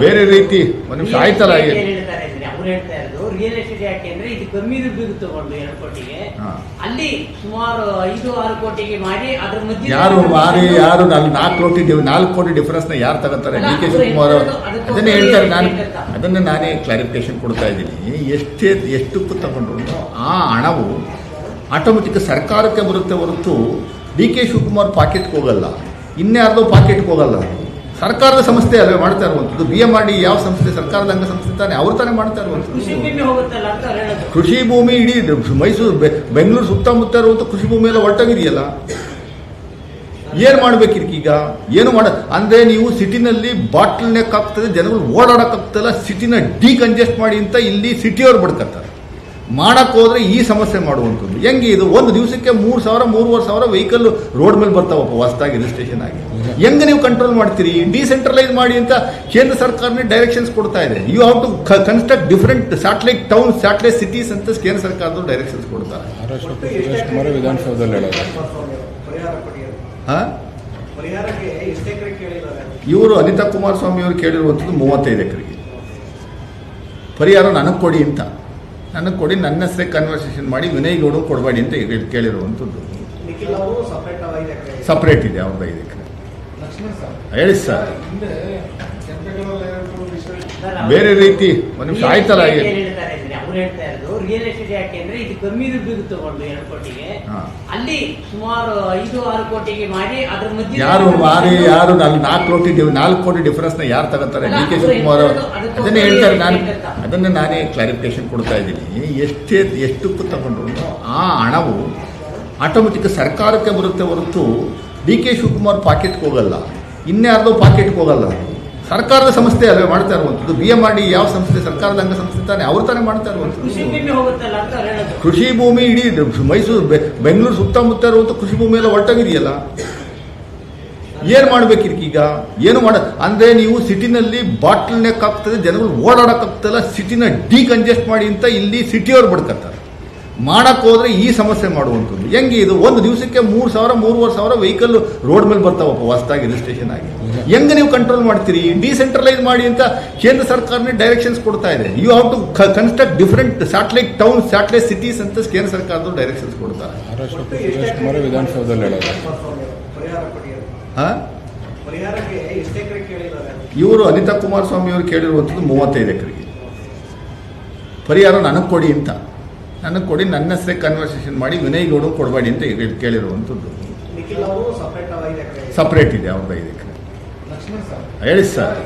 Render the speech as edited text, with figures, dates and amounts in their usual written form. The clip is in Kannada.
ಬೇರೆ ರೀತಿ ಒಂದು ನಿಮಿಷ ಆಯ್ತಲ್ಲ. ಅವ್ರು ಹೇಳ್ತಾ ಇರೋದು ರಿಯಲ್ ಎಸ್ಟೇಟ್ ಯಾಕೆ ಅಂದ್ರೆ ಇದು ಕಮ್ಮಿ ದುಡ್ಡು ತಗೊಂಡು 2 ಕೋಟಿಗೆ ಅಲ್ಲಿ ಸುಮಾರು 5-6 ಕೋಟಿಗೆ ಮಾಡಿ ಅದ್ರ ಮಧ್ಯೆ ಯಾರು 4 ಕೋಟಿ ಡಿಫರೆನ್ಸ್ ನ ಯಾರು ತಗೋತಾರೆ? ಡಿ ಕೆ ಶಿವಕುಮಾರ್ ಅದನ್ನೇ ಹೇಳ್ತಾರೆ. ಅದನ್ನ ನಾನೇ ಕ್ಲಾರಿಫಿಕೇಶನ್ ಕೊಡ್ತಾ ಇದ್ದೀನಿ. ಎಷ್ಟಕ್ಕೂ ತಗೊಂಡ್ರು ಆ ಹಣವು ಆಟೋಮೆಟಿಕ್ ಸರ್ಕಾರಕ್ಕೆ ಬರುತ್ತೆ ಹೊರತು ಡಿ ಕೆ ಶಿವಕುಮಾರ್ ಪಾಕೆಟ್ಗೆ ಹೋಗಲ್ಲ, ಇನ್ಯಾರ್ದೋ ಪಾಕೆಟ್ಗೆ ಹೋಗಲ್ಲ. ಸರ್ಕಾರದ ಸಂಸ್ಥೆ ಅಲ್ಲವೇ ಮಾಡ್ತಾ ಇರುವಂಥದ್ದು. BMRD ಯಾವ ಸಂಸ್ಥೆ? ಸರ್ಕಾರದ ಅಂಗ ಸಂಸ್ಥೆ ತಾನೆ, ಅವ್ರು ತಾನೇ ಮಾಡ್ತಾ ಇರುವಂಥದ್ದು. ಕೃಷಿ ಭೂಮಿ ಇಡೀ ಮೈಸೂರು ಬೆಂಗಳೂರು ಸುತ್ತಮುತ್ತ ಇರುವಂಥ ಕೃಷಿ ಭೂಮಿ ಎಲ್ಲ ಒಟ್ಟಾಗಿದೆಯಲ್ಲ. ಏನು ಮಾಡ್ಬೇಕಿರ್ಕೀಗ? ಏನು ಅಂದ್ರೆ ನೀವು ಸಿಟಿನಲ್ಲಿ ಬಾಟ್ಲ್ ನೆಕ್ ಆಗ್ತದೆ, ಜನಗಳು ಓಡಾಡಕ್ಕಾಗ್ತಲ್ಲ, ಸಿಟಿನ ಡಿಕಂಜೆಸ್ಟ್ ಮಾಡಿ ಅಂತ ಇಲ್ಲಿ ಸಿಟಿಯವ್ರು ಬಡ್ಕತ್ತಾರೆ. ಮಾಡಕ್ಕೆ ಹೋದ್ರೆ ಈ ಸಮಸ್ಯೆ ಮಾಡುವಂಥದ್ದು. ಹೆಂಗೆ ಇದು? ಒಂದು ದಿವಸಕ್ಕೆ 3,000-3,500 ವೆಹಿಕಲ್ ರೋಡ್ ಮೇಲೆ ಬರ್ತಾವಪ್ಪ ಹೊಸದಾಗಿ ರಿಜಿಸ್ಟ್ರೇಷನ್ ಆಗಿ. ಹೆಂಗೆ ನೀವು ಕಂಟ್ರೋಲ್ ಮಾಡ್ತೀರಿ? ಡಿಸೆಂಟ್ರಲೈಸ್ ಮಾಡಿ ಅಂತ ಕೇಂದ್ರ ಸರ್ಕಾರನೇ ಡೈರೆಕ್ಷನ್ಸ್ ಕೊಡ್ತಾ ಇದೆ. You have to construct different satellite towns, satellite cities ಅಂತ ಕೇಂದ್ರ ಸರ್ಕಾರದವರು ಡೈರೆಕ್ಷನ್ಸ್ ಕೊಡ್ತಾರೆ. ಇವರು ಅನಿತಾ ಕುಮಾರಸ್ವಾಮಿ ಅವರು ಕೇಳಿರುವಂಥದ್ದು 35 ಎಕರೆಗೆ ಪರಿಹಾರ ನನಗೆ ಕೊಡಿ ಅಂತ. ನನಗೆ ಕೊಡಿ, ನನ್ನ ಹೆಸರೇ ಕನ್ವರ್ಸೇಷನ್ ಮಾಡಿ ವಿನಯ್ ಗೌಡ ಕೊಡಬೇಡಿ ಅಂತ ಕೇಳಿರುವಂಥದ್ದು. ಸಪ್ರೇಟ್ ಇದೆ ಅವ್ರದ್ದು 5 ಎಕರೆ. ಹೇಳಿ ಸರ್. ಬೇರೆ ರೀತಿ ಒಂದು ನಿಮಿಷ ಆಯ್ತಲ್ಲ. ಅವ್ರು ಹೇಳ್ತಾ ಇರೋದು ರಿಯಲ್ ಎಸ್ಟೇಟ್ ಯಾಕೆ ಅಂದ್ರೆ ಇದು ಕಮ್ಮಿ ದುಡ್ಡು ತಗೊಂಡು 2 ಕೋಟಿಗೆ ಅಲ್ಲಿ ಸುಮಾರು 5-6 ಕೋಟಿಗೆ ಮಾಡಿ ಅದ್ರ ಮಧ್ಯೆ ಯಾರು 4 ಕೋಟಿ ಡಿಫರೆನ್ಸ್ ನ ಯಾರು ತಗೋತಾರೆ? ಡಿ ಕೆ ಶಿವಕುಮಾರ್ ಅದನ್ನೇ ಹೇಳ್ತಾರೆ. ಅದನ್ನ ನಾನೇ ಕ್ಲಾರಿಫಿಕೇಶನ್ ಕೊಡ್ತಾ ಇದ್ದೀನಿ. ಎಷ್ಟಕ್ಕೂ ತಗೊಂಡ್ರು ಆ ಹಣವು ಆಟೋಮೆಟಿಕ್ ಸರ್ಕಾರಕ್ಕೆ ಬರುತ್ತೆ ಹೊರತು ಡಿ ಕೆ ಶಿವಕುಮಾರ್ ಪಾಕೆಟ್ಗೆ ಹೋಗಲ್ಲ, ಇನ್ಯಾರ್ದೋ ಪಾಕೆಟ್ಗೆ ಹೋಗಲ್ಲ. ಸರ್ಕಾರದ ಸಂಸ್ಥೆ ಅಲ್ಲವೇ ಮಾಡ್ತಾ ಇರುವಂಥದ್ದು. BMRD ಯಾವ ಸಂಸ್ಥೆ? ಸರ್ಕಾರದ ಅಂಗ ಸಂಸ್ಥೆ ತಾನೆ, ಅವ್ರು ತಾನೇ ಮಾಡ್ತಾ ಇರುವಂಥದ್ದು. ಕೃಷಿ ಭೂಮಿ ಇಡೀ ಮೈಸೂರು ಬೆಂಗಳೂರು ಸುತ್ತಮುತ್ತ ಇರುವಂಥ ಕೃಷಿ ಭೂಮಿ ಎಲ್ಲ ಒಟ್ಟಾಗಿದೆಯಲ್ಲ. ಏನು ಮಾಡ್ಬೇಕಿರ್ಕೀಗ? ಏನು ಅಂದ್ರೆ ನೀವು ಸಿಟಿನಲ್ಲಿ ಬಾಟ್ಲ್ ನೆಕ್ ಆಗ್ತದೆ, ಜನಗಳು ಓಡಾಡಕ್ಕಾಗ್ತಲ್ಲ, ಸಿಟಿನ ಡಿಕಂಜೆಸ್ಟ್ ಮಾಡಿ ಅಂತ ಇಲ್ಲಿ ಸಿಟಿಯವ್ರು ಬಡ್ಕತ್ತಾರೆ. ಮಾಡಕ್ಕೆ ಹೋದ್ರೆ ಈ ಸಮಸ್ಯೆ ಮಾಡುವಂಥದ್ದು. ಹೆಂಗೆ ಇದು? ಒಂದು ದಿವಸಕ್ಕೆ 3,000-3,500 ವೆಹಿಕಲ್ ರೋಡ್ ಮೇಲೆ ಬರ್ತಾವಪ್ಪ ಹೊಸದಾಗಿ ರಿಜಿಸ್ಟ್ರೇಷನ್ ಆಗಿ. ಹೆಂಗೆ ನೀವು ಕಂಟ್ರೋಲ್ ಮಾಡ್ತೀರಿ? ಡಿಸೆಂಟ್ರಲೈಸ್ ಮಾಡಿ ಅಂತ ಕೇಂದ್ರ ಸರ್ಕಾರನೇ ಡೈರೆಕ್ಷನ್ಸ್ ಕೊಡ್ತಾ ಇದೆ. You have to construct different satellite towns, satellite cities ಅಂತ ಕೇಂದ್ರ ಸರ್ಕಾರದವರು ಡೈರೆಕ್ಷನ್ಸ್ ಕೊಡ್ತಾರೆ. ಇವರು ಅನಿತಾ ಕುಮಾರಸ್ವಾಮಿ ಅವರು ಕೇಳಿರುವಂಥದ್ದು 35 ಎಕರೆಗೆ ಪರಿಹಾರ ನನಗೆ ಕೊಡಿ ಅಂತ. ನನಗೆ ಕೊಡಿ, ನನ್ನ ಹೆಸರೇ ಕನ್ವರ್ಸೇಷನ್ ಮಾಡಿ ವಿನಯ್ ಗೌಡ ಕೊಡಬೇಡಿ ಅಂತ ಕೇಳಿರುವಂಥದ್ದು. ಸಪ್ರೇಟ್ ಇದೆ ಅವ್ರದ್ದು 5 ಎಕರೆ. ಹೇಳಿ ಸರ್.